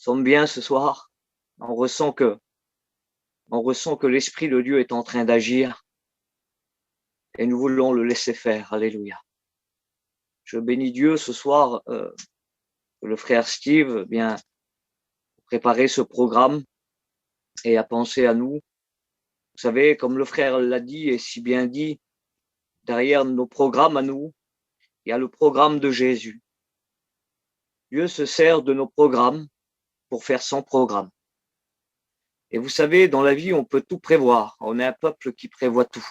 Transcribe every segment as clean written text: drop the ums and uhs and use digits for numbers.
sommes bien ce soir. On ressent que, on ressent que l'Esprit de Dieu est en train d'agir et nous voulons le laisser faire. Alléluia. Je bénis Dieu ce soir, le frère Steve vient préparer ce programme et a pensé à nous. Vous savez, comme le frère l'a dit et si bien dit, derrière nos programmes à nous, il y a le programme de Jésus. Dieu se sert de nos programmes pour faire son programme. Et vous savez, dans la vie, on peut tout prévoir. On est un peuple qui prévoit tout.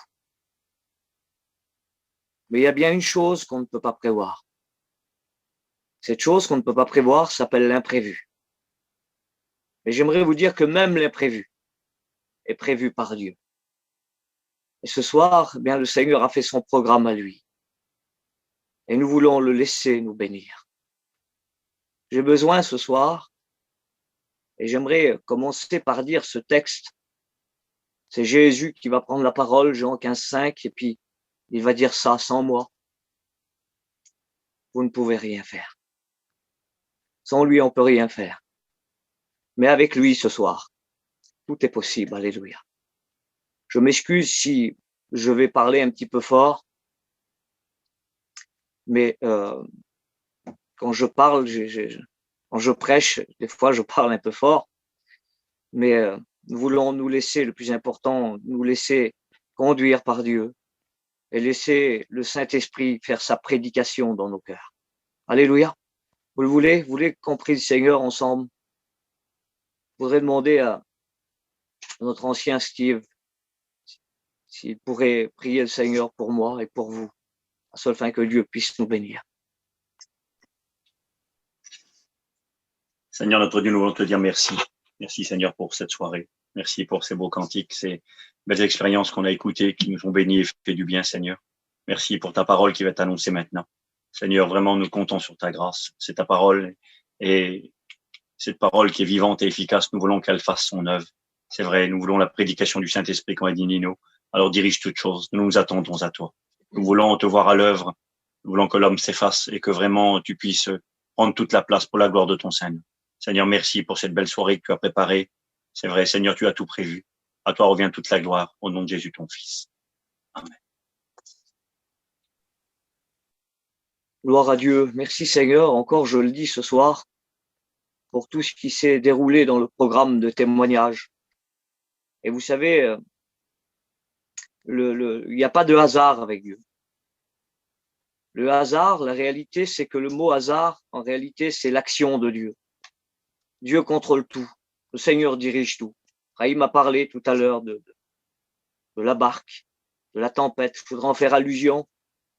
Mais il y a bien une chose qu'on ne peut pas prévoir. Cette chose qu'on ne peut pas prévoir s'appelle l'imprévu. Mais j'aimerais vous dire que même l'imprévu est prévu par Dieu. Et ce soir, bien, le Seigneur a fait son programme à lui. Et nous voulons le laisser nous bénir. J'ai besoin ce soir, et j'aimerais commencer par dire ce texte. C'est Jésus qui va prendre la parole, Jean 15,5, et puis il va dire ça: sans moi, vous ne pouvez rien faire. Sans lui, on peut rien faire. Mais avec lui ce soir, tout est possible. Alléluia. Je m'excuse si je vais parler un petit peu fort, mais quand je parle, quand je prêche, des fois je parle un peu fort, mais nous voulons nous laisser, le plus important, nous laisser conduire par Dieu et laisser le Saint-Esprit faire sa prédication dans nos cœurs. Alléluia. Vous le voulez? Vous voulez qu'on prie le Seigneur ensemble? Je voudrais demander à notre ancien Steve s'il pourrait prier le Seigneur pour moi et pour vous, à seule fin que Dieu puisse nous bénir. Seigneur notre Dieu, nous voulons te dire merci. Merci Seigneur pour cette soirée. Merci pour ces beaux cantiques, ces belles expériences qu'on a écoutées, qui nous ont bénis et fait du bien, Seigneur. Merci pour ta parole qui va t'annoncer maintenant. Seigneur, vraiment, nous comptons sur ta grâce. C'est ta parole et cette parole qui est vivante et efficace, nous voulons qu'elle fasse son œuvre. C'est vrai, nous voulons la prédication du Saint-Esprit, comme a dit Nino. Alors dirige toutes choses. Nous nous attendons à toi. Nous voulons te voir à l'œuvre. Nous voulons que l'homme s'efface et que vraiment tu puisses prendre toute la place pour la gloire de ton Seigneur. Seigneur, merci pour cette belle soirée que tu as préparée. C'est vrai, Seigneur, tu as tout prévu. À toi revient toute la gloire, au nom de Jésus, ton Fils. Amen. Gloire à Dieu. Merci Seigneur, encore je le dis ce soir, pour tout ce qui s'est déroulé dans le programme de témoignage. Et vous savez, il n'y a pas de hasard avec Dieu. Le hasard, la réalité, c'est que le mot hasard, en réalité, c'est l'action de Dieu. Dieu contrôle tout. Le Seigneur dirige tout. Raïm a parlé tout à l'heure de la barque, de la tempête. Je voudrais en faire allusion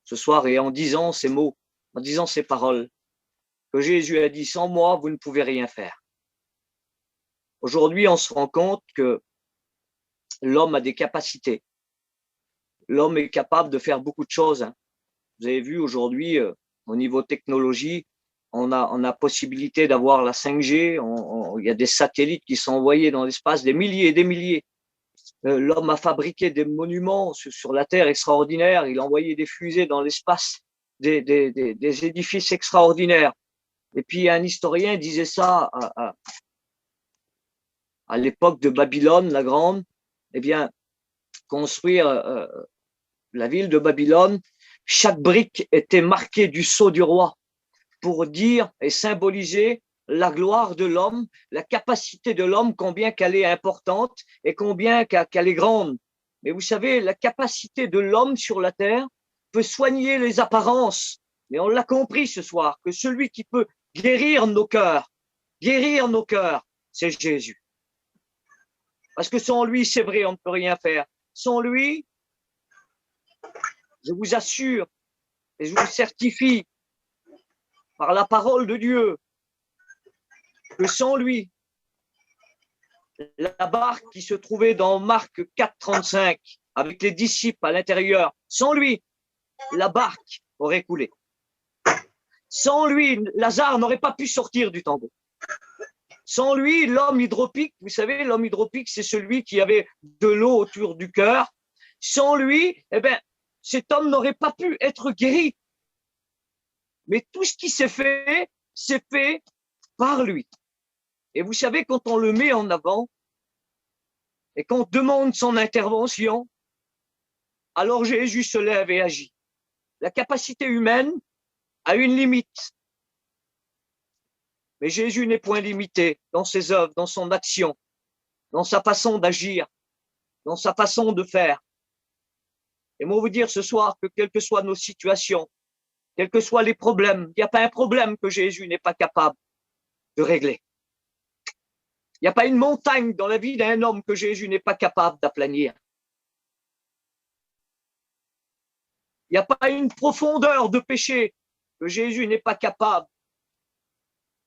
ce soir et en disant ces mots, en disant ces paroles, que Jésus a dit: sans moi, vous ne pouvez rien faire. Aujourd'hui, on se rend compte que l'homme a des capacités. L'homme est capable de faire beaucoup de choses. Vous avez vu aujourd'hui, au niveau technologie, on a possibilité d'avoir la 5G. Il y a des satellites qui sont envoyés dans l'espace, des milliers et des milliers. L'homme a fabriqué des monuments sur la Terre extraordinaires. Il a envoyé des fusées dans l'espace, des édifices extraordinaires. Et puis un historien disait ça à l'époque de Babylone la Grande. Eh bien, construire la ville de Babylone, chaque brique était marquée du sceau du roi pour dire et symboliser la gloire de l'homme, la capacité de l'homme, combien qu'elle est importante et combien qu'elle est grande. Mais vous savez, la capacité de l'homme sur la terre peut soigner les apparences. Mais on l'a compris ce soir, que celui qui peut guérir nos cœurs, c'est Jésus. Parce que sans lui, c'est vrai, on ne peut rien faire. Sans lui, je vous assure et je vous certifie par la parole de Dieu que sans lui, la barque qui se trouvait dans Marc 4,35 avec les disciples à l'intérieur, sans lui, la barque aurait coulé. Sans lui, Lazare n'aurait pas pu sortir du tombeau. Sans lui, l'homme hydropique, vous savez, l'homme hydropique, c'est celui qui avait de l'eau autour du cœur. Sans lui, eh bien, cet homme n'aurait pas pu être guéri. Mais tout ce qui s'est fait par lui. Et vous savez, quand on le met en avant et qu'on demande son intervention, alors Jésus se lève et agit. La capacité humaine a une limite. Mais Jésus n'est point limité dans ses œuvres, dans son action, dans sa façon d'agir, dans sa façon de faire. Et moi, vous dire ce soir que quelles que soient nos situations, quels que soient les problèmes, il n'y a pas un problème que Jésus n'est pas capable de régler. Il n'y a pas une montagne dans la vie d'un homme que Jésus n'est pas capable d'aplanir. Il n'y a pas une profondeur de péché que Jésus n'est pas capable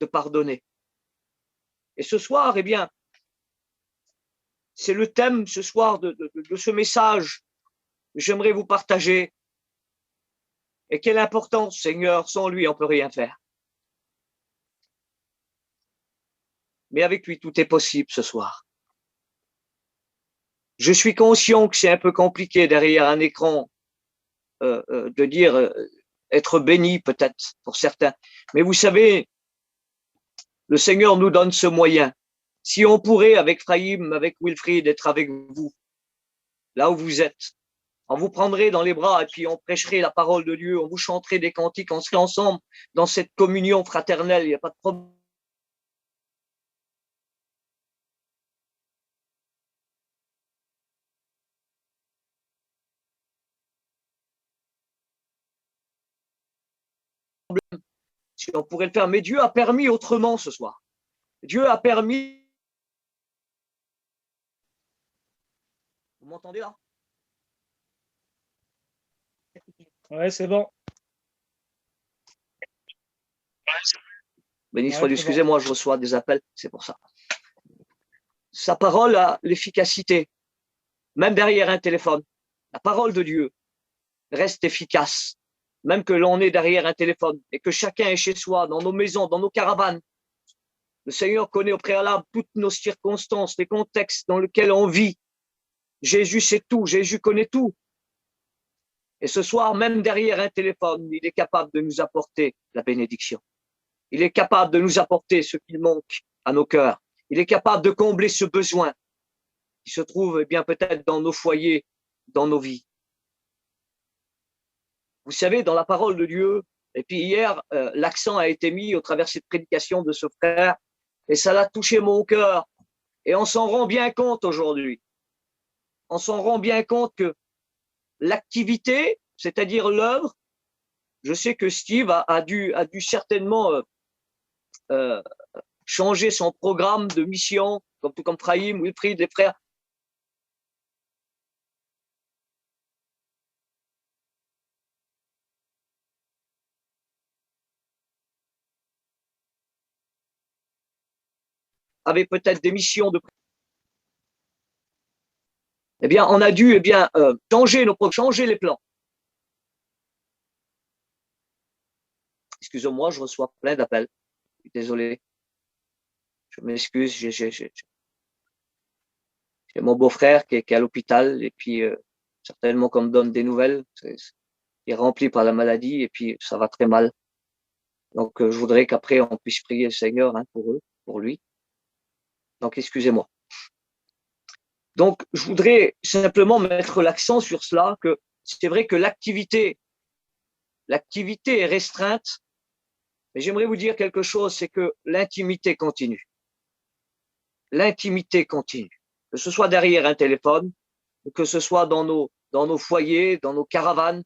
de pardonner. Et ce soir, eh bien, c'est le thème ce soir de ce message que j'aimerais vous partager. Et quelle importance, Seigneur, sans lui, on ne peut rien faire. Mais avec lui, tout est possible ce soir. Je suis conscient que c'est un peu compliqué derrière un écran de dire être béni peut-être pour certains. Mais vous savez, le Seigneur nous donne ce moyen. Si on pourrait, avec Frahim, avec Wilfried, être avec vous, là où vous êtes, on vous prendrait dans les bras et puis on prêcherait la parole de Dieu, on vous chanterait des cantiques, on serait ensemble dans cette communion fraternelle, il n'y a pas de problème. Si on pourrait le faire, mais Dieu a permis autrement ce soir. Dieu a permis. Vous m'entendez là? Ouais, c'est bon. Béni soit Dieu, excusez-moi, je reçois des appels, c'est pour ça. Sa parole a l'efficacité, même derrière un téléphone. La parole de Dieu reste efficace, même que l'on est derrière un téléphone et que chacun est chez soi, dans nos maisons, dans nos caravanes. Le Seigneur connaît au préalable toutes nos circonstances, les contextes dans lesquels on vit. Jésus sait tout, Jésus connaît tout. Et ce soir, même derrière un téléphone, il est capable de nous apporter la bénédiction. Il est capable de nous apporter ce qu'il manque à nos cœurs. Il est capable de combler ce besoin qui se trouve eh bien peut-être dans nos foyers, dans nos vies. Vous savez, dans la parole de Dieu, et puis hier, l'accent a été mis au travers de cette prédication de ce frère, et ça l'a touché mon cœur. Et on s'en rend bien compte aujourd'hui. On s'en rend bien compte que l'activité, c'est-à-dire l'œuvre, je sais que Steve a dû certainement changer son programme de mission, tout comme Frahim, Wilfried, les frères. Avaient peut-être des missions de. Eh bien, on a dû changer les plans. Excusez-moi, je reçois plein d'appels. Désolé. Je m'excuse. J'ai mon beau-frère qui est à l'hôpital et puis certainement qu'on me donne des nouvelles. Il est rempli par la maladie et puis ça va très mal. Donc, je voudrais qu'après on puisse prier le Seigneur pour eux, pour lui. Donc, excusez-moi. Donc, je voudrais simplement mettre l'accent sur cela, que c'est vrai que l'activité est restreinte, mais j'aimerais vous dire quelque chose, c'est que l'intimité continue. L'intimité continue. Que ce soit derrière un téléphone, que ce soit dans nos foyers, dans nos caravanes,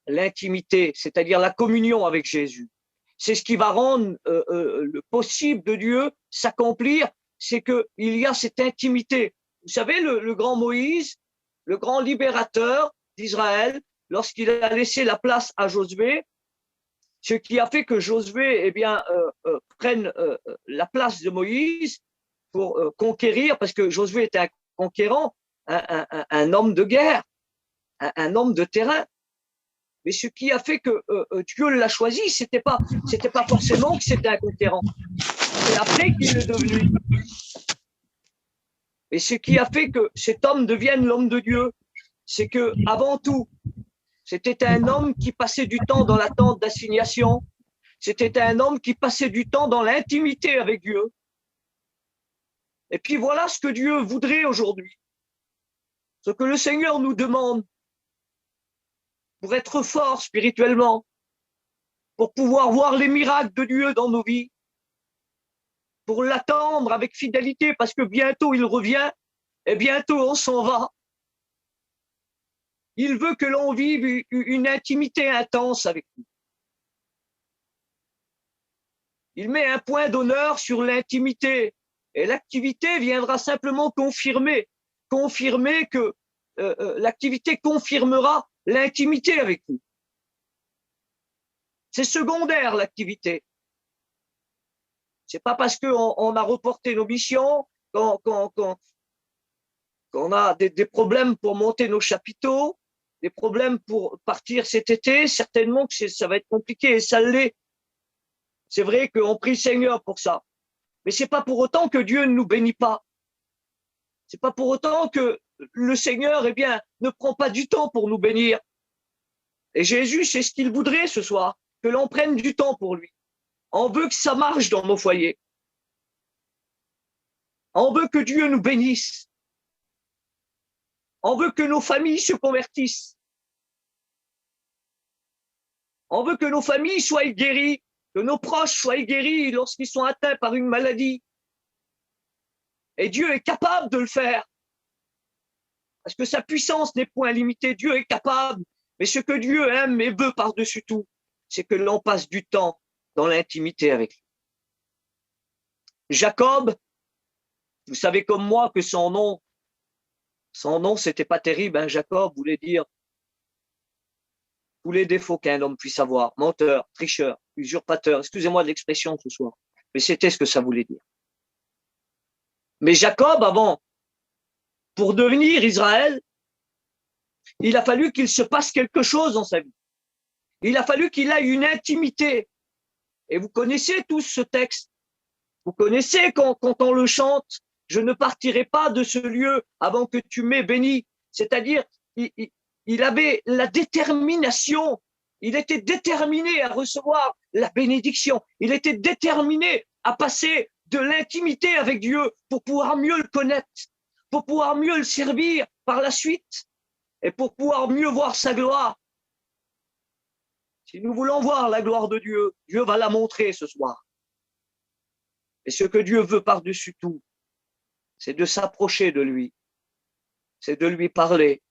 l'intimité, c'est-à-dire la communion avec Jésus. C'est ce qui va rendre le possible de Dieu s'accomplir, c'est qu'il y a cette intimité. Vous savez, le grand Moïse, le grand libérateur d'Israël, lorsqu'il a laissé la place à Josué, ce qui a fait que Josué prenne la place de Moïse pour conquérir, parce que Josué était un conquérant, un homme de guerre, un homme de terrain. Mais ce qui a fait que Dieu l'a choisi, c'était pas forcément que c'était un conquérant. C'est après qu'il est devenu. Et ce qui a fait que cet homme devienne l'homme de Dieu, c'est que avant tout, c'était un homme qui passait du temps dans la tente d'assignation. C'était un homme qui passait du temps dans l'intimité avec Dieu. Et puis voilà ce que Dieu voudrait aujourd'hui. Ce que le Seigneur nous demande pour être fort spirituellement, pour pouvoir voir les miracles de Dieu dans nos vies, pour l'attendre avec fidélité parce que bientôt il revient et bientôt on s'en va. Il veut que l'on vive une intimité intense avec lui. Il met un point d'honneur sur l'intimité et l'activité viendra simplement confirmer que l'activité confirmera l'intimité avec nous. C'est secondaire l'activité. C'est pas parce qu'on a reporté nos missions, qu'on a des problèmes pour monter nos chapiteaux, des problèmes pour partir cet été, certainement que ça va être compliqué et ça l'est. C'est vrai qu'on prie le Seigneur pour ça. Mais c'est pas pour autant que Dieu ne nous bénit pas. C'est pas pour autant que le Seigneur, eh bien, ne prend pas du temps pour nous bénir. Et Jésus, c'est ce qu'il voudrait ce soir, que l'on prenne du temps pour lui. On veut que ça marche dans nos foyers. On veut que Dieu nous bénisse. On veut que nos familles se convertissent. On veut que nos familles soient guéries, que nos proches soient guéris lorsqu'ils sont atteints par une maladie. Et Dieu est capable de le faire. Parce que sa puissance n'est point limitée. Dieu est capable. Mais ce que Dieu aime et veut par-dessus tout, c'est que l'on passe du temps dans l'intimité avec lui. Jacob, vous savez comme moi que son nom, c'était pas terrible, hein. Jacob voulait dire tous les défauts qu'un homme puisse avoir, menteur, tricheur, usurpateur, excusez-moi de l'expression ce soir, mais c'était ce que ça voulait dire. Mais Jacob, avant, pour devenir Israël, il a fallu qu'il se passe quelque chose dans sa vie. Il a fallu qu'il ait une intimité. Et vous connaissez tous ce texte. Vous connaissez quand on le chante, je ne partirai pas de ce lieu avant que tu m'aies béni. C'est-à-dire, il avait la détermination, il était déterminé à recevoir la bénédiction, il était déterminé à passer de l'intimité avec Dieu pour pouvoir mieux le connaître, pour pouvoir mieux le servir par la suite et pour pouvoir mieux voir sa gloire. Si nous voulons voir la gloire de Dieu, Dieu va la montrer ce soir. Et ce que Dieu veut par-dessus tout, c'est de s'approcher de lui, c'est de lui parler,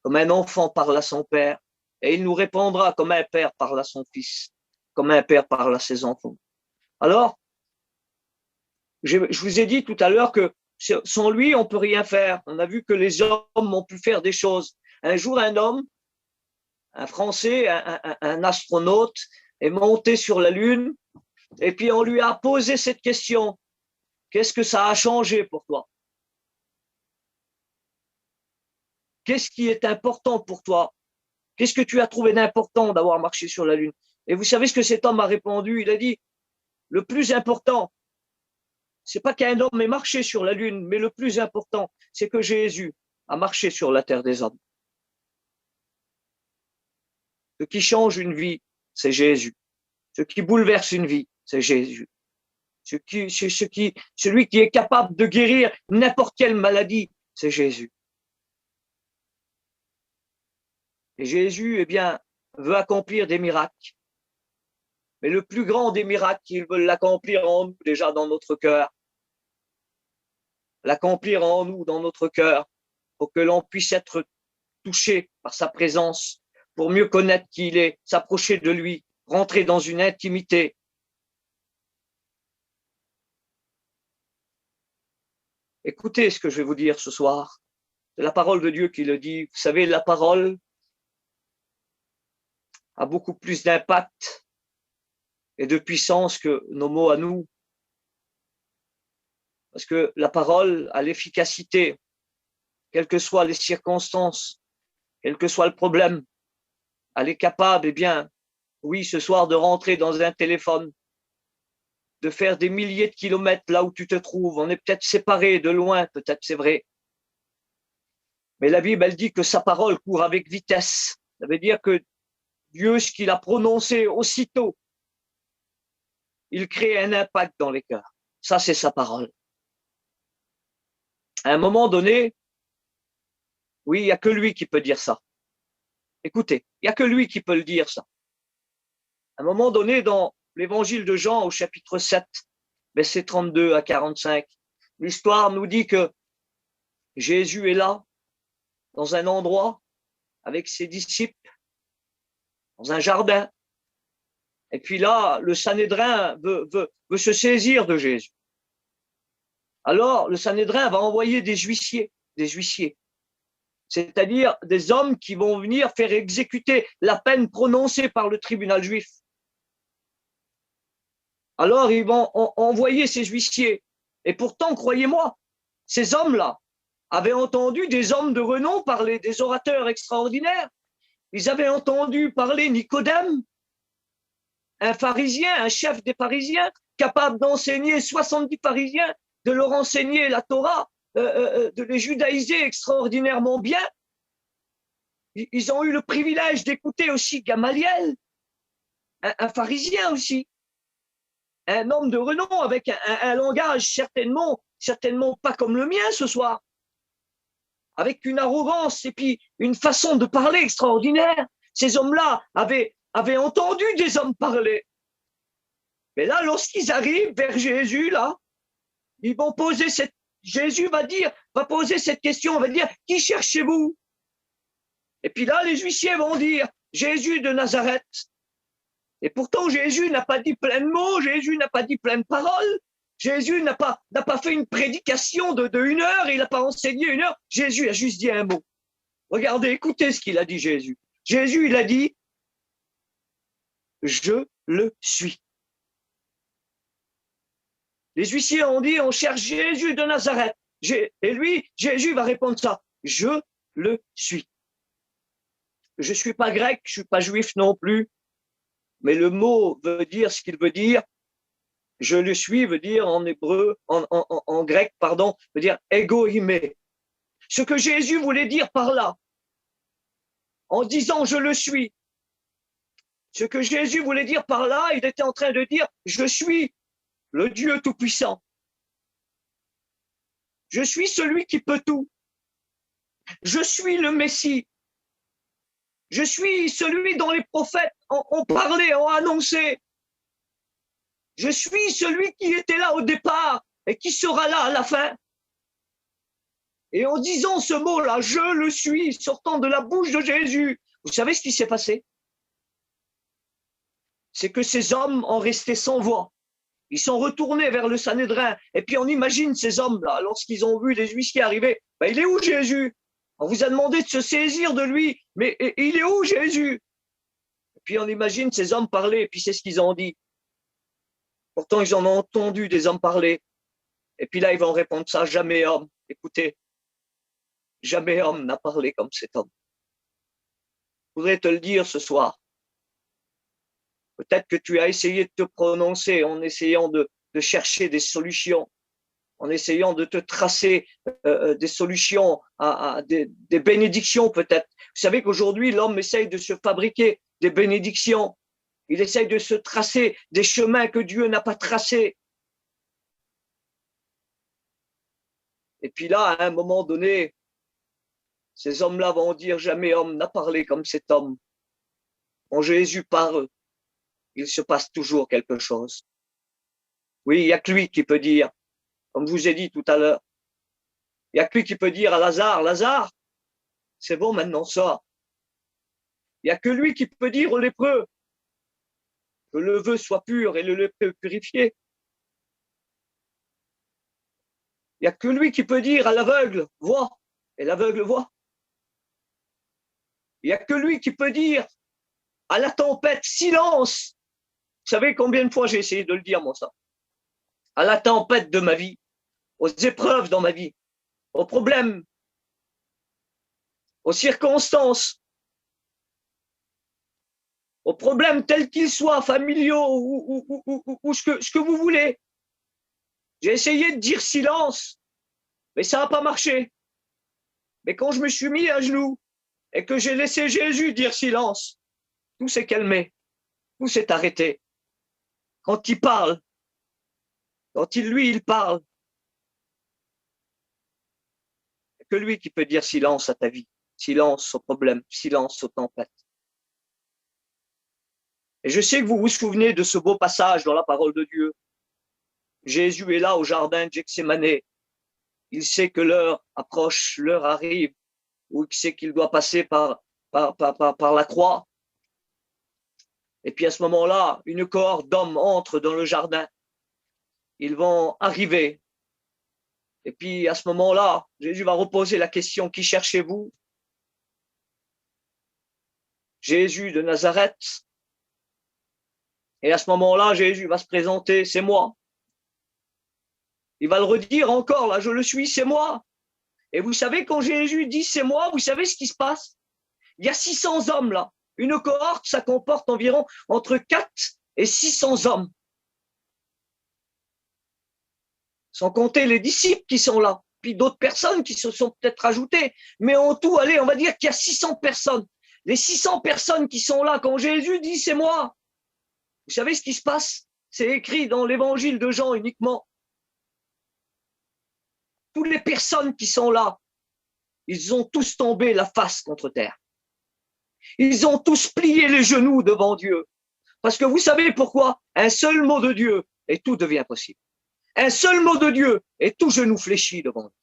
comme un enfant parle à son père, et il nous répondra comme un père parle à son fils, comme un père parle à ses enfants. Alors, je vous ai dit tout à l'heure que sans lui, on ne peut rien faire. On a vu que les hommes ont pu faire des choses. Un jour, un homme, un Français, un astronaute, est monté sur la Lune, et puis on lui a posé cette question. Qu'est-ce que ça a changé pour toi? Qu'est-ce qui est important pour toi? Qu'est-ce que tu as trouvé d'important d'avoir marché sur la Lune? Et vous savez ce que cet homme a répondu? Il a dit, le plus important, c'est pas qu'un homme ait marché sur la Lune, mais le plus important, c'est que Jésus a marché sur la terre des hommes. Ce qui change une vie, c'est Jésus. Ce qui bouleverse une vie, c'est Jésus. Celui qui est capable de guérir n'importe quelle maladie, c'est Jésus. Et Jésus, eh bien, veut accomplir des miracles. Mais le plus grand des miracles, il veut l'accomplir en nous, déjà dans notre cœur. L'accomplir en nous, dans notre cœur, pour que l'on puisse être touché par sa présence, pour mieux connaître qui il est, s'approcher de lui, rentrer dans une intimité. Écoutez ce que je vais vous dire ce soir. C'est la parole de Dieu qui le dit. Vous savez, la parole a beaucoup plus d'impact et de puissance que nos mots à nous. Parce que la parole a l'efficacité, quelles que soient les circonstances, quel que soit le problème. Elle est capable, eh bien, oui, ce soir, de rentrer dans un téléphone, de faire des milliers de kilomètres là où tu te trouves. On est peut-être séparés de loin, peut-être c'est vrai. Mais la Bible, elle dit que sa parole court avec vitesse. Ça veut dire que Dieu, ce qu'il a prononcé aussitôt, il crée un impact dans les cœurs. Ça, c'est sa parole. À un moment donné, oui, il n'y a que lui qui peut dire ça. Écoutez, il n'y a que lui qui peut le dire, ça. À un moment donné, dans l'évangile de Jean, au chapitre 7, versets 32 à 45, l'histoire nous dit que Jésus est là, dans un endroit, avec ses disciples, dans un jardin. Et puis là, le Sanhédrin veut se saisir de Jésus. Alors, le Sanhédrin va envoyer des huissiers, c'est-à-dire des hommes qui vont venir faire exécuter la peine prononcée par le tribunal juif. Alors, ils vont envoyer ces huissiers. Et pourtant, croyez-moi, ces hommes-là avaient entendu des hommes de renom parler, des orateurs extraordinaires. Ils avaient entendu parler Nicodème, un pharisien, un chef des pharisiens, capable d'enseigner 70 pharisiens, de leur enseigner la Torah, de les judaïser extraordinairement bien. Ils ont eu le privilège d'écouter aussi Gamaliel, un pharisien aussi, un homme de renom avec un langage certainement pas comme le mien ce soir, avec une arrogance et puis une façon de parler extraordinaire. Ces hommes-là avaient entendu des hommes parler. Mais là, lorsqu'ils arrivent vers Jésus, là, ils vont poser Jésus va poser cette question, va dire, qui cherchez-vous? Et puis là, les huissiers vont dire, Jésus de Nazareth. Et pourtant, Jésus n'a pas dit plein de mots, Jésus n'a pas dit plein de paroles, Jésus n'a pas fait une prédication de 1 heure, il n'a pas enseigné 1 heure, Jésus a juste dit un mot. Regardez, écoutez ce qu'il a dit Jésus. Jésus, il a dit, je le suis. Les huissiers ont dit, on cherche Jésus de Nazareth. Et lui, Jésus va répondre ça, je le suis. Je ne suis pas grec, je ne suis pas juif non plus, mais le mot veut dire ce qu'il veut dire. Je le suis veut dire en hébreu, en grec, pardon, veut dire égoïmé. Ce que Jésus voulait dire par là, en disant je le suis, ce que Jésus voulait dire par là, il était en train de dire je suis le Dieu Tout-Puissant. Je suis celui qui peut tout. Je suis le Messie. Je suis celui dont les prophètes ont parlé, ont annoncé. Je suis celui qui était là au départ et qui sera là à la fin. Et en disant ce mot-là, je le suis, sortant de la bouche de Jésus, vous savez ce qui s'est passé? C'est que ces hommes ont resté sans voix. Ils sont retournés vers le Sanhédrin. Et puis on imagine ces hommes-là, lorsqu'ils ont vu les huissiers arriver, il est où Jésus? On vous a demandé de se saisir de lui, mais il est où Jésus? Et puis on imagine ces hommes parler, et puis c'est ce qu'ils ont dit. Pourtant, ils en ont entendu des hommes parler. Et puis là, ils vont répondre ça, jamais homme. Écoutez, jamais homme n'a parlé comme cet homme. Je voudrais te le dire ce soir. Peut-être que tu as essayé de te prononcer en essayant de chercher des solutions, en essayant de te tracer des solutions, des bénédictions peut-être. Vous savez qu'aujourd'hui, l'homme essaye de se fabriquer des bénédictions. Il essaye de se tracer des chemins que Dieu n'a pas tracés. Et puis là, à un moment donné, ces hommes-là vont dire, jamais homme n'a parlé comme cet homme. Quand Jésus parle, il se passe toujours quelque chose. Oui, il n'y a que lui qui peut dire, comme je vous ai dit tout à l'heure, il n'y a que lui qui peut dire à Lazare, Lazare, c'est bon maintenant, sors. Il n'y a que lui qui peut dire aux lépreux, que le vœu soit pur et le lépreux purifié. Il n'y a que lui qui peut dire à l'aveugle, vois, et l'aveugle voit. Il n'y a que lui qui peut dire à la tempête, silence. Vous savez combien de fois j'ai essayé de le dire, moi, ça? À la tempête de ma vie, aux épreuves dans ma vie, aux problèmes, aux circonstances, aux problèmes tels qu'ils soient, familiaux ou ce que vous voulez. J'ai essayé de dire silence, mais ça n'a pas marché. Mais quand je me suis mis à genoux et que j'ai laissé Jésus dire silence, tout s'est calmé, tout s'est arrêté. Quand il parle, Quand il parle, que lui qui peut dire silence à ta vie, silence aux problèmes, silence aux tempêtes. Et je sais que vous vous souvenez de ce beau passage dans la parole de Dieu. Jésus est là au jardin de Gethsémanée. Il sait que l'heure approche, l'heure arrive, ou il sait qu'il doit passer par la croix. Et puis à ce moment-là, une cohorte d'hommes entre dans le jardin. Ils vont arriver. Et puis à ce moment-là, Jésus va reposer la question, qui cherchez-vous? Jésus de Nazareth. Et à ce moment-là, Jésus va se présenter, c'est moi. Il va le redire encore, là, je le suis, c'est moi. Et vous savez, quand Jésus dit c'est moi, vous savez ce qui se passe? Il y a 600 hommes là. Une cohorte, ça comporte environ entre 4 et 600 hommes. Sans compter les disciples qui sont là, puis d'autres personnes qui se sont peut-être ajoutées. Mais en tout, allez, on va dire qu'il y a 600 personnes. Les 600 personnes qui sont là, quand Jésus dit c'est moi, vous savez ce qui se passe? C'est écrit dans l'évangile de Jean uniquement. Toutes les personnes qui sont là, ils ont tous tombé la face contre terre. Ils ont tous plié les genoux devant Dieu. Parce que vous savez pourquoi? Un seul mot de Dieu et tout devient possible. Un seul mot de Dieu et tout genou fléchit devant lui.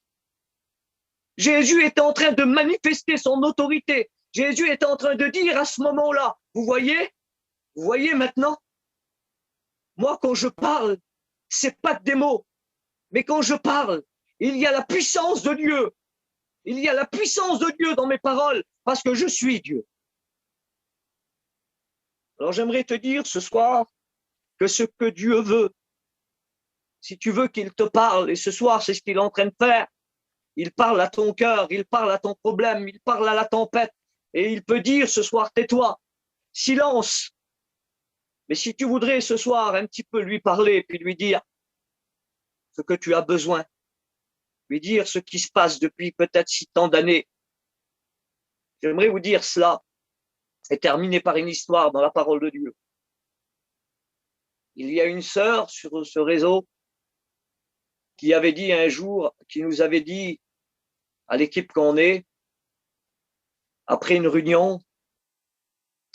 Jésus était en train de manifester son autorité. Jésus était en train de dire à ce moment-là, vous voyez maintenant, moi quand je parle, c'est pas que des mots, mais quand je parle, il y a la puissance de Dieu. Il y a la puissance de Dieu dans mes paroles parce que je suis Dieu. Alors j'aimerais te dire ce soir que ce que Dieu veut, si tu veux qu'il te parle, et ce soir c'est ce qu'il est en train de faire, il parle à ton cœur, il parle à ton problème, il parle à la tempête, et il peut dire ce soir tais-toi, silence. Mais si tu voudrais ce soir un petit peu lui parler, puis lui dire ce que tu as besoin, lui dire ce qui se passe depuis peut-être si tant d'années, j'aimerais vous dire cela et terminer par une histoire dans la parole de Dieu. Il y a une sœur sur ce réseau qui avait dit un jour, qui nous avait dit à l'équipe qu'on est, après une réunion,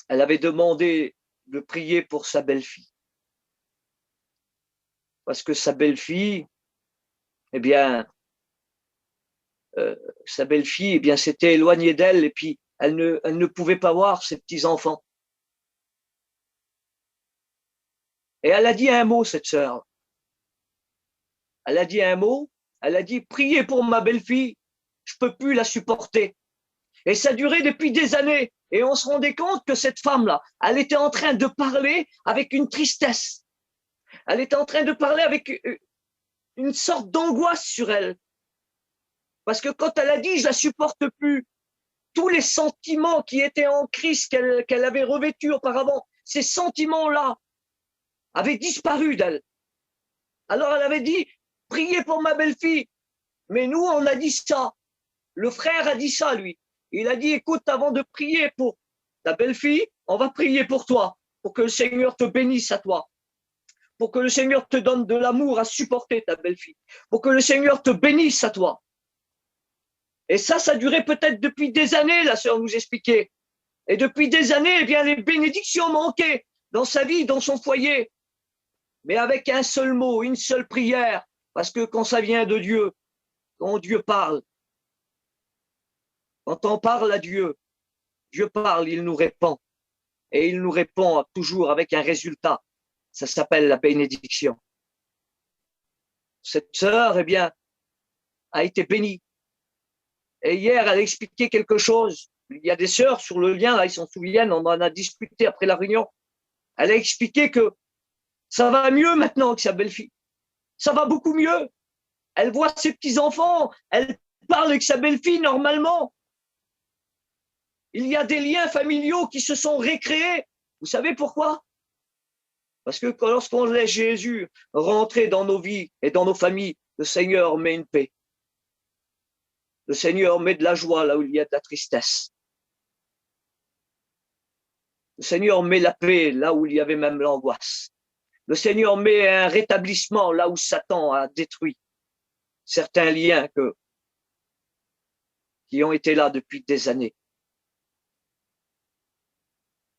elle avait demandé de prier pour sa belle-fille. Parce que sa belle-fille, eh bien, s'était éloignée d'elle et puis elle ne pouvait pas voir ses petits-enfants. Et elle a dit un mot, cette sœur. Elle a dit un mot, elle a dit, priez pour ma belle-fille, je peux plus la supporter. Et ça durait depuis des années. Et on se rendait compte que cette femme-là, elle était en train de parler avec une tristesse. Elle était en train de parler avec une sorte d'angoisse sur elle. Parce que quand elle a dit, je la supporte plus, tous les sentiments qui étaient en crise qu'elle avait revêtus auparavant, ces sentiments-là avaient disparu d'elle. Alors elle avait dit, priez pour ma belle-fille. Mais nous, on a dit ça. Le frère a dit ça, lui. Il a dit, écoute, avant de prier pour ta belle-fille, on va prier pour toi, pour que le Seigneur te bénisse à toi, pour que le Seigneur te donne de l'amour à supporter ta belle-fille, pour que le Seigneur te bénisse à toi. Et ça durait peut-être depuis des années, la sœur nous expliquait. Et depuis des années, eh bien, les bénédictions manquaient dans sa vie, dans son foyer. Mais avec un seul mot, une seule prière, parce que quand ça vient de Dieu, quand Dieu parle, quand on parle à Dieu, Dieu parle, il nous répond. Et il nous répond toujours avec un résultat. Ça s'appelle la bénédiction. Cette sœur, eh bien, a été bénie. Et hier, elle a expliqué quelque chose. Il y a des sœurs sur le lien, là, ils s'en souviennent, on en a discuté après la réunion. Elle a expliqué que ça va mieux maintenant que sa belle-fille. Ça va beaucoup mieux. Elle voit ses petits-enfants, elle parle avec sa belle-fille normalement. Il y a des liens familiaux qui se sont récréés. Vous savez pourquoi? Parce que lorsqu'on laisse Jésus rentrer dans nos vies et dans nos familles, le Seigneur met une paix. Le Seigneur met de la joie là où il y a de la tristesse. Le Seigneur met la paix là où il y avait même l'angoisse. Le Seigneur met un rétablissement là où Satan a détruit certains liens qui ont été là depuis des années.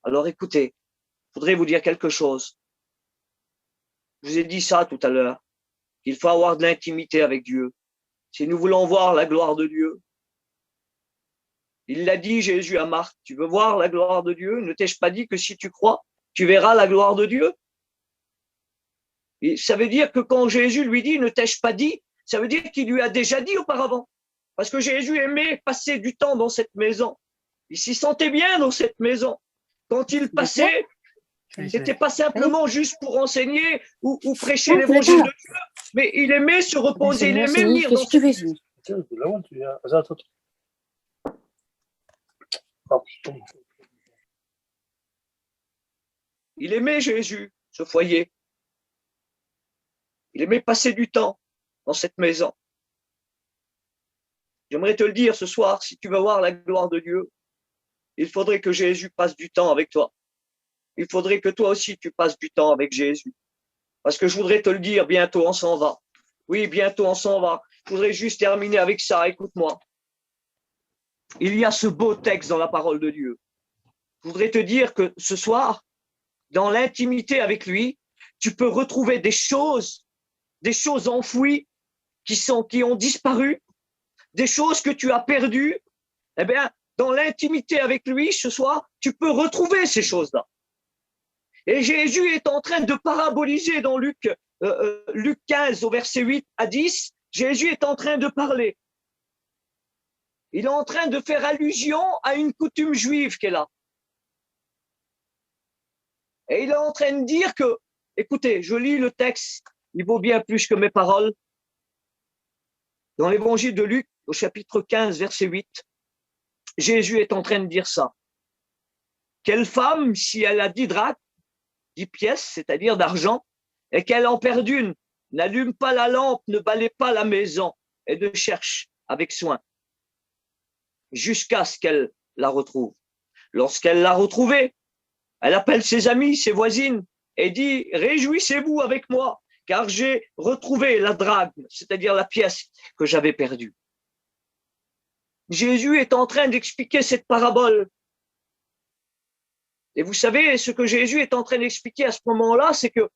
Alors écoutez, je voudrais vous dire quelque chose. Je vous ai dit ça tout à l'heure, qu'il faut avoir de l'intimité avec Dieu. Si nous voulons voir la gloire de Dieu, il l'a dit Jésus à Marc, tu veux voir la gloire de Dieu? Ne t'ai-je pas dit que si tu crois, tu verras la gloire de Dieu? Et ça veut dire que quand Jésus lui dit, ne t'ai-je pas dit, ça veut dire qu'il lui a déjà dit auparavant. Parce que Jésus aimait passer du temps dans cette maison. Il s'y sentait bien dans cette maison. Quand il passait, c'était pas simplement juste pour enseigner ou prêcher l'évangile de Dieu, mais il aimait se reposer, il aimait venir dans cette maison. Il aimait Jésus, ce foyer. Il aimait passer du temps dans cette maison. J'aimerais te le dire ce soir, si tu veux voir la gloire de Dieu, il faudrait que Jésus passe du temps avec toi. Il faudrait que toi aussi tu passes du temps avec Jésus. Parce que je voudrais te le dire, bientôt on s'en va. Oui, bientôt on s'en va. Je voudrais juste terminer avec ça, écoute-moi. Il y a ce beau texte dans la parole de Dieu. Je voudrais te dire que ce soir, dans l'intimité avec lui, tu peux retrouver des choses enfouies qui ont disparu, des choses que tu as perdues. Eh bien, dans l'intimité avec lui, ce soir, tu peux retrouver ces choses-là. Et Jésus est en train de paraboliser dans Luc 15 au verset 8 à 10. Jésus est en train de parler. Il est en train de faire allusion à une coutume juive qu'elle a. Et il est en train de dire que, écoutez, je lis le texte, il vaut bien plus que mes paroles. Dans l'évangile de Luc, au chapitre 15, verset 8, Jésus est en train de dire ça. Quelle femme, si elle a 10 drachmes, 10 pièces, c'est-à-dire d'argent, et qu'elle en perd une, n'allume pas la lampe, ne balaie pas la maison, et ne cherche avec soin, jusqu'à ce qu'elle la retrouve. Lorsqu'elle l'a retrouvée, elle appelle ses amis, ses voisines, et dit « Réjouissez-vous avec moi, car j'ai retrouvé la drachme, c'est-à-dire la pièce que j'avais perdue. » Jésus est en train d'expliquer cette parabole. Et vous savez, ce que Jésus est en train d'expliquer à ce moment-là, c'est que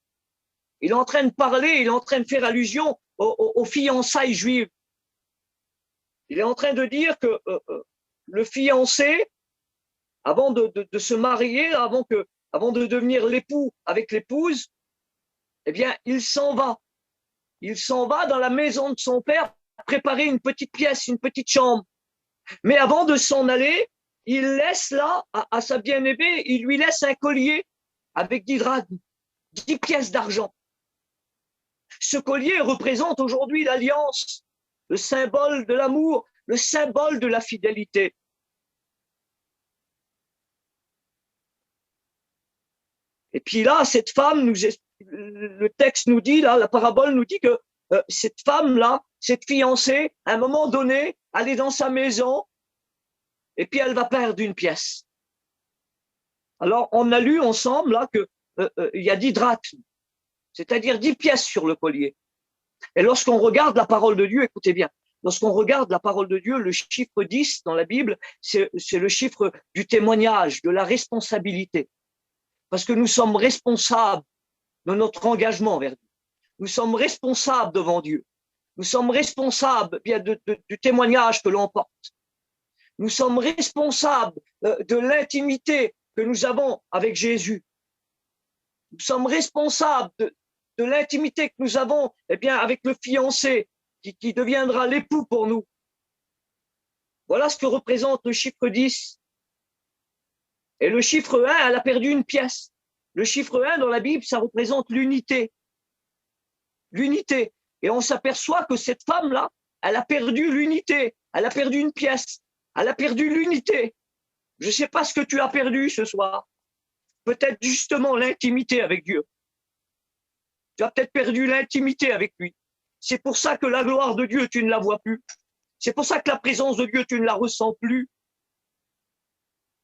il est en train de parler, il est en train de faire allusion aux fiançailles juives. Il est en train de dire que le fiancé, avant de se marier, avant de devenir l'époux avec l'épouse, eh bien, il s'en va. Il s'en va dans la maison de son père préparer une petite pièce, une petite chambre. Mais avant de s'en aller, il laisse là à sa bien-aimée, il lui laisse un collier avec 10 drachmes, 10 pièces d'argent. Ce collier représente aujourd'hui l'alliance, le symbole de l'amour, le symbole de la fidélité. Et puis là, cette femme, le texte nous dit, là, la parabole nous dit que cette femme-là, cette fiancée, à un moment donné, elle est dans sa maison et puis elle va perdre une pièce. Alors, on a lu ensemble là que il y a 10 drachmes, c'est-à-dire 10 pièces sur le collier. Et lorsqu'on regarde la parole de Dieu, écoutez bien, lorsqu'on regarde la parole de Dieu, le chiffre 10 dans la Bible, c'est le chiffre du témoignage, de la responsabilité. Parce que nous sommes responsables de notre engagement vers Dieu. Nous sommes responsables devant Dieu. Nous sommes responsables bien du témoignage que l'on porte. Nous sommes responsables de l'intimité que nous avons avec Jésus. Nous sommes responsables de l'intimité que nous avons avec le fiancé qui deviendra l'époux pour nous. Voilà ce que représente le chiffre 10. Et le chiffre 1, elle a perdu une pièce. Le chiffre 1 dans la Bible, ça représente l'unité. L'unité. Et on s'aperçoit que cette femme-là, elle a perdu l'unité. Elle a perdu une pièce. Elle a perdu l'unité. Je ne sais pas ce que tu as perdu ce soir. Peut-être justement l'intimité avec Dieu. Tu as peut-être perdu l'intimité avec lui. C'est pour ça que la gloire de Dieu, tu ne la vois plus. C'est pour ça que la présence de Dieu, tu ne la ressens plus.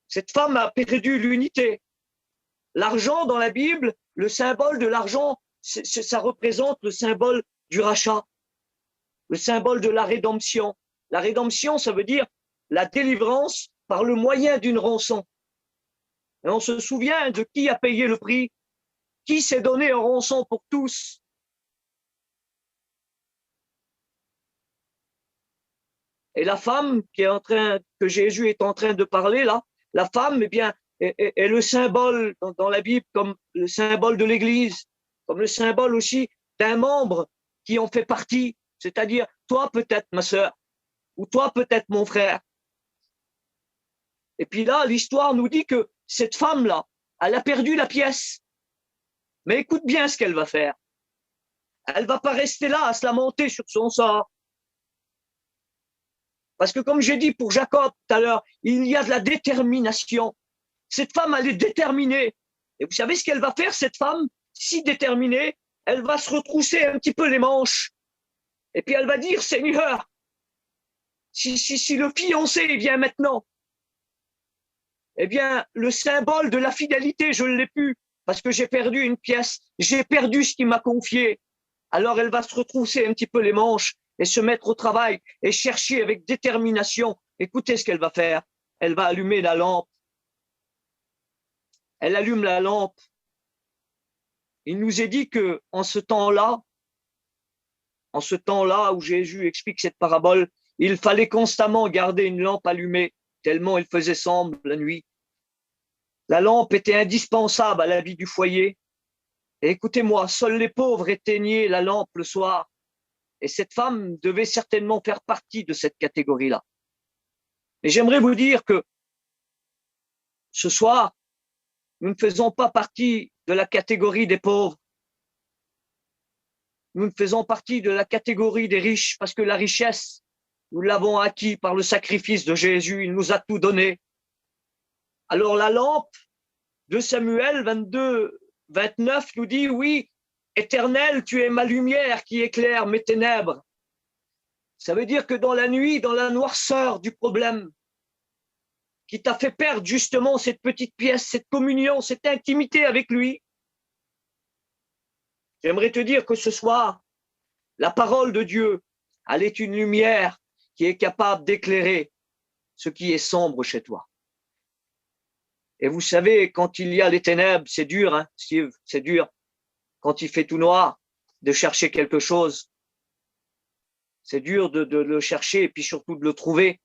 Cette femme a perdu l'unité. L'argent dans la Bible, le symbole de l'argent, ça représente le symbole du rachat, le symbole de la rédemption. La rédemption, ça veut dire la délivrance par le moyen d'une rançon. Et on se souvient de qui a payé le prix, qui s'est donné en rançon pour tous. Et la femme que Jésus est en train de parler là, la femme, eh bien, est le symbole dans la Bible comme le symbole de l'Église, comme le symbole aussi d'un membre qui en fait partie, c'est-à-dire toi peut-être ma sœur, ou toi peut-être mon frère. Et puis là, l'histoire nous dit que cette femme-là, elle a perdu la pièce. Mais écoute bien ce qu'elle va faire. Elle va pas rester là à se lamenter sur son sort. Parce que comme j'ai dit pour Jacob tout à l'heure, il y a de la détermination. Cette femme, elle est déterminée. Et vous savez ce qu'elle va faire, cette femme, si déterminée, elle va se retrousser un petit peu les manches. Et puis elle va dire, Seigneur, si le fiancé vient maintenant, eh bien, le symbole de la fidélité, je ne l'ai plus, parce que j'ai perdu une pièce, j'ai perdu ce qu'il m'a confié. Alors elle va se retrousser un petit peu les manches et se mettre au travail et chercher avec détermination. Écoutez ce qu'elle va faire. Elle va allumer la lampe. Elle allume la lampe. Il nous est dit que en ce temps-là où Jésus explique cette parabole, il fallait constamment garder une lampe allumée, tellement il faisait sombre la nuit. La lampe était indispensable à la vie du foyer. Et écoutez-moi, seuls les pauvres éteignaient la lampe le soir. Et cette femme devait certainement faire partie de cette catégorie-là. Mais j'aimerais vous dire que ce soir, nous ne faisons pas partie de la catégorie des pauvres. Nous ne faisons partie de la catégorie des riches parce que la richesse, nous l'avons acquis par le sacrifice de Jésus. Il nous a tout donné. Alors la lampe de Samuel 22, 29 nous dit, oui, Éternel, tu es ma lumière qui éclaire mes ténèbres. Ça veut dire que dans la nuit, dans la noirceur du problème, qui t'a fait perdre justement cette petite pièce, cette communion, cette intimité avec lui, j'aimerais te dire que ce soir, la parole de Dieu, elle est une lumière qui est capable d'éclairer ce qui est sombre chez toi. Et vous savez, quand il y a les ténèbres, c'est dur, hein, Steve, c'est dur. Quand il fait tout noir, de chercher quelque chose. C'est dur de le chercher et puis surtout de le trouver.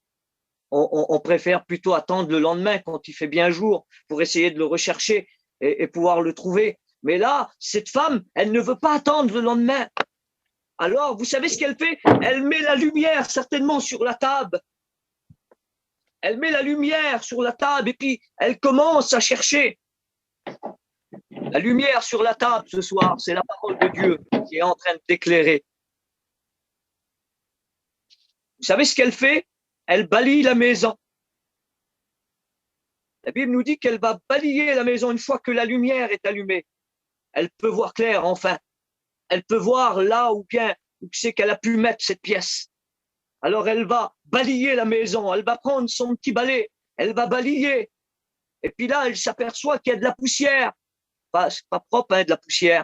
On préfère plutôt attendre le lendemain quand il fait bien jour pour essayer de le rechercher et pouvoir le trouver. Mais là, cette femme, elle ne veut pas attendre le lendemain. Alors, vous savez ce qu'elle fait? Elle met la lumière certainement sur la table. Elle met la lumière sur la table et puis elle commence à chercher. La lumière sur la table ce soir, c'est la parole de Dieu qui est en train d'éclairer. Vous savez ce qu'elle fait? Elle balaye la maison. La Bible nous dit qu'elle va balayer la maison une fois que la lumière est allumée. Elle peut voir clair, enfin. Elle peut voir là où c'est qu'elle a pu mettre cette pièce. Alors elle va balayer la maison, elle va prendre son petit balai, elle va balayer. Et puis là, elle s'aperçoit qu'il y a de la poussière. C'est pas propre, hein, de la poussière.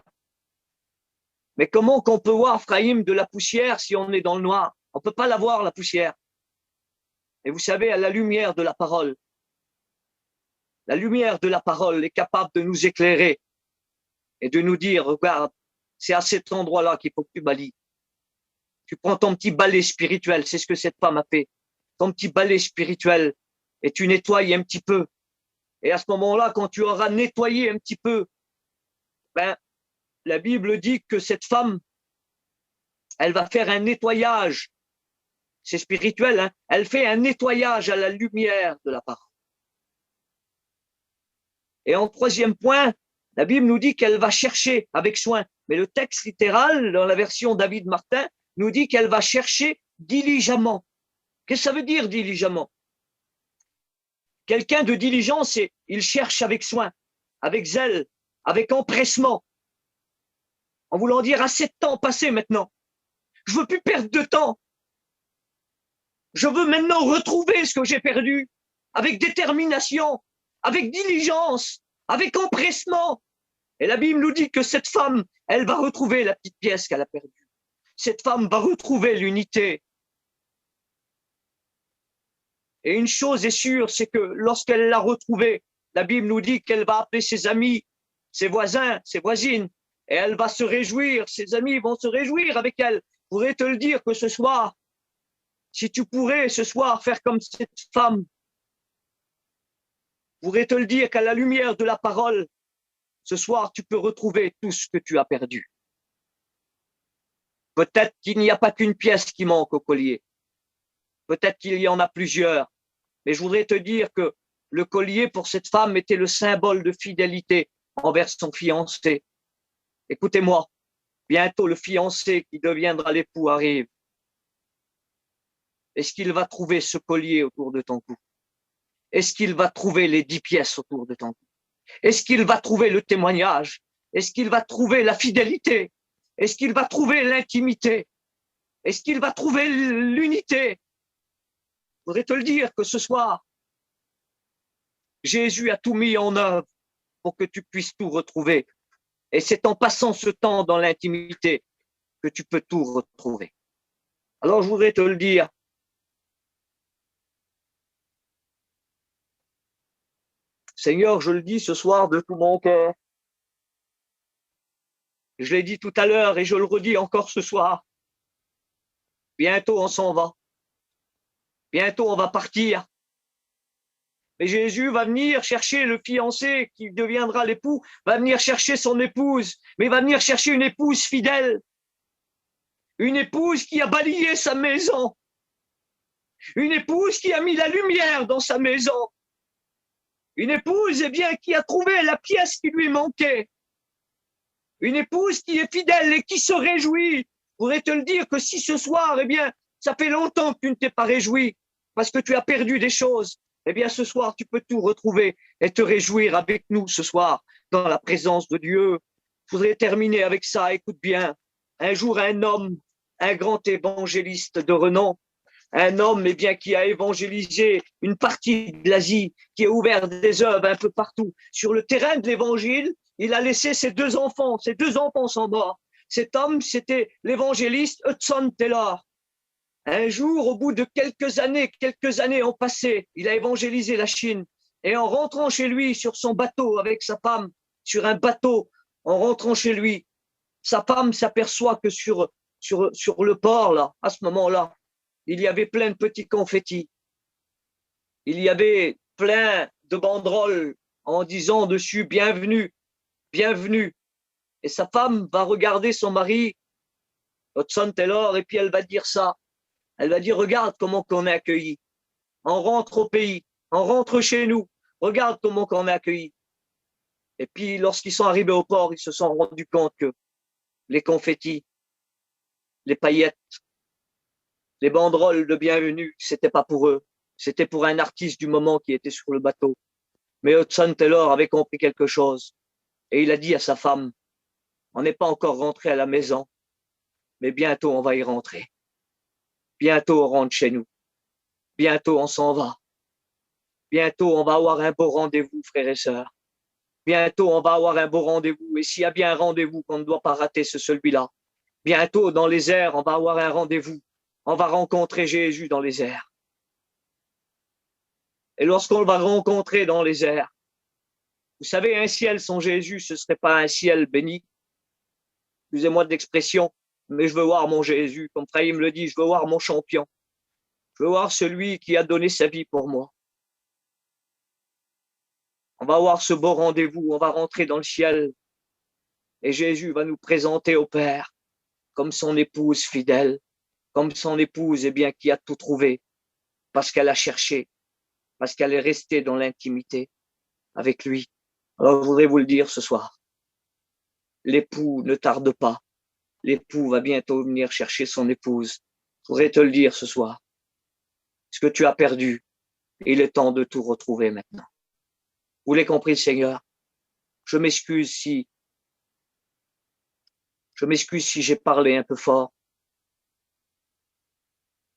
Mais comment qu'on peut voir, Frahim, de la poussière si on est dans le noir? On peut pas la voir, la poussière. Et vous savez, à la lumière de la parole, la lumière de la parole est capable de nous éclairer et de nous dire, regarde, c'est à cet endroit-là qu'il faut que tu balayes. Tu prends ton petit balai spirituel, c'est ce que cette femme a fait. Ton petit balai spirituel, et tu nettoies un petit peu. Et à ce moment-là, quand tu auras nettoyé un petit peu, la Bible dit que cette femme, elle va faire un nettoyage. C'est spirituel, hein? Elle fait un nettoyage à la lumière de la parole. Et en troisième point, la Bible nous dit qu'elle va chercher avec soin. Mais le texte littéral, dans la version David Martin, nous dit qu'elle va chercher diligemment. Qu'est-ce que ça veut dire diligemment? Quelqu'un de diligent, c'est il cherche avec soin, avec zèle, avec empressement, en voulant dire assez de temps passé maintenant. Je veux plus perdre de temps. Je veux maintenant retrouver ce que j'ai perdu avec détermination, avec diligence, avec empressement. Et la Bible nous dit que cette femme, elle va retrouver la petite pièce qu'elle a perdue. Cette femme va retrouver l'unité. Et une chose est sûre, c'est que lorsqu'elle l'a retrouvée, la Bible nous dit qu'elle va appeler ses amis, ses voisins, ses voisines, et elle va se réjouir, ses amis vont se réjouir avec elle. Je pourrais te le dire que ce soir, si tu pourrais ce soir faire comme cette femme, je pourrais te le dire qu'à la lumière de la parole, ce soir, tu peux retrouver tout ce que tu as perdu. Peut-être qu'il n'y a pas qu'une pièce qui manque au collier. Peut-être qu'il y en a plusieurs. Mais je voudrais te dire que le collier pour cette femme était le symbole de fidélité envers son fiancé. Écoutez-moi, bientôt le fiancé qui deviendra l'époux arrive. Est-ce qu'il va trouver ce collier autour de ton cou? Est-ce qu'il va trouver les 10 pièces autour de ton cou? Est-ce qu'il va trouver le témoignage? Est-ce qu'il va trouver la fidélité? Est-ce qu'il va trouver l'intimité? Est-ce qu'il va trouver l'unité? Je voudrais te le dire que ce soir, Jésus a tout mis en œuvre pour que tu puisses tout retrouver. Et c'est en passant ce temps dans l'intimité que tu peux tout retrouver. Alors je voudrais te le dire. Seigneur, je le dis ce soir de tout mon cœur. Je l'ai dit tout à l'heure et je le redis encore ce soir. Bientôt on s'en va. Bientôt on va partir. Mais Jésus va venir chercher le fiancé qui deviendra l'époux, va venir chercher son épouse, mais va venir chercher une épouse fidèle. Une épouse qui a balayé sa maison. Une épouse qui a mis la lumière dans sa maison. Une épouse, eh bien, qui a trouvé la pièce qui lui manquait. Une épouse qui est fidèle et qui se réjouit. Je pourrais te le dire que si ce soir, eh bien, ça fait longtemps que tu ne t'es pas réjoui parce que tu as perdu des choses, eh bien, ce soir, tu peux tout retrouver et te réjouir avec nous ce soir dans la présence de Dieu. Je voudrais terminer avec ça. Écoute bien. Un jour, un homme, un grand évangéliste de renom, un homme eh bien, qui a évangélisé une partie de l'Asie, qui a ouvert des œuvres un peu partout. Sur le terrain de l'évangile, il a laissé ses deux enfants sont morts. Cet homme, c'était l'évangéliste Hudson Taylor. Un jour, au bout de quelques années ont passé, il a évangélisé la Chine. Et en rentrant chez lui sur son bateau avec sa femme, sur un bateau, en rentrant chez lui, sa femme s'aperçoit que sur le port, là, à ce moment-là, il y avait plein de petits confettis. Il y avait plein de banderoles en disant dessus « Bienvenue, bienvenue ». Et sa femme va regarder son mari, Hudson Taylor, et puis elle va dire ça. Elle va dire « Regarde comment qu'on est accueillis. On rentre au pays, on rentre chez nous. Regarde comment qu'on est accueillis. » Et puis lorsqu'ils sont arrivés au port, ils se sont rendus compte que les confettis, les paillettes, les banderoles de bienvenue, c'était pas pour eux. C'était pour un artiste du moment qui était sur le bateau. Mais Hudson Taylor avait compris quelque chose. Et il a dit à sa femme, on n'est pas encore rentré à la maison, mais bientôt on va y rentrer. Bientôt on rentre chez nous. Bientôt on s'en va. Bientôt on va avoir un beau rendez-vous, frères et sœurs. Bientôt on va avoir un beau rendez-vous. Et s'il y a bien un rendez-vous qu'on ne doit pas rater, c'est celui-là. Bientôt dans les airs, on va avoir un rendez-vous. On va rencontrer Jésus dans les airs. Et lorsqu'on va rencontrer dans les airs, vous savez, un ciel sans Jésus, ce ne serait pas un ciel béni. Excusez-moi de l'expression, mais je veux voir mon Jésus. Comme Frahim le dit, je veux voir mon champion. Je veux voir celui qui a donné sa vie pour moi. On va avoir ce beau rendez-vous, on va rentrer dans le ciel. Et Jésus va nous présenter au Père comme son épouse fidèle, comme son épouse, eh bien, qui a tout trouvé, parce qu'elle a cherché, parce qu'elle est restée dans l'intimité avec lui. Alors, je voudrais vous le dire ce soir. L'époux ne tarde pas. L'époux va bientôt venir chercher son épouse. Je voudrais te le dire ce soir. Ce que tu as perdu, il est temps de tout retrouver maintenant. Vous l'avez compris, Seigneur. Je m'excuse si j'ai parlé un peu fort.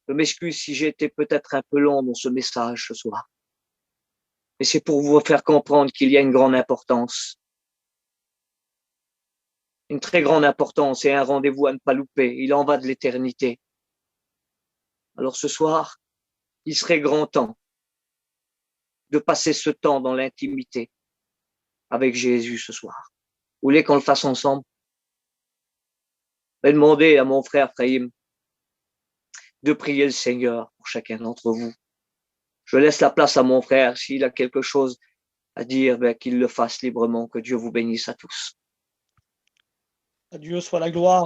Je m'excuse si j'ai été peut-être un peu long dans ce message ce soir. Et c'est pour vous faire comprendre qu'il y a une grande importance. Une très grande importance et un rendez-vous à ne pas louper. Il en va de l'éternité. Alors ce soir, il serait grand temps de passer ce temps dans l'intimité avec Jésus ce soir. Vous voulez qu'on le fasse ensemble? Je vais demander à mon frère Frahim de prier le Seigneur pour chacun d'entre vous. Je laisse la place à mon frère. S'il a quelque chose à dire, qu'il le fasse librement. Que Dieu vous bénisse à tous. À Dieu soit la gloire.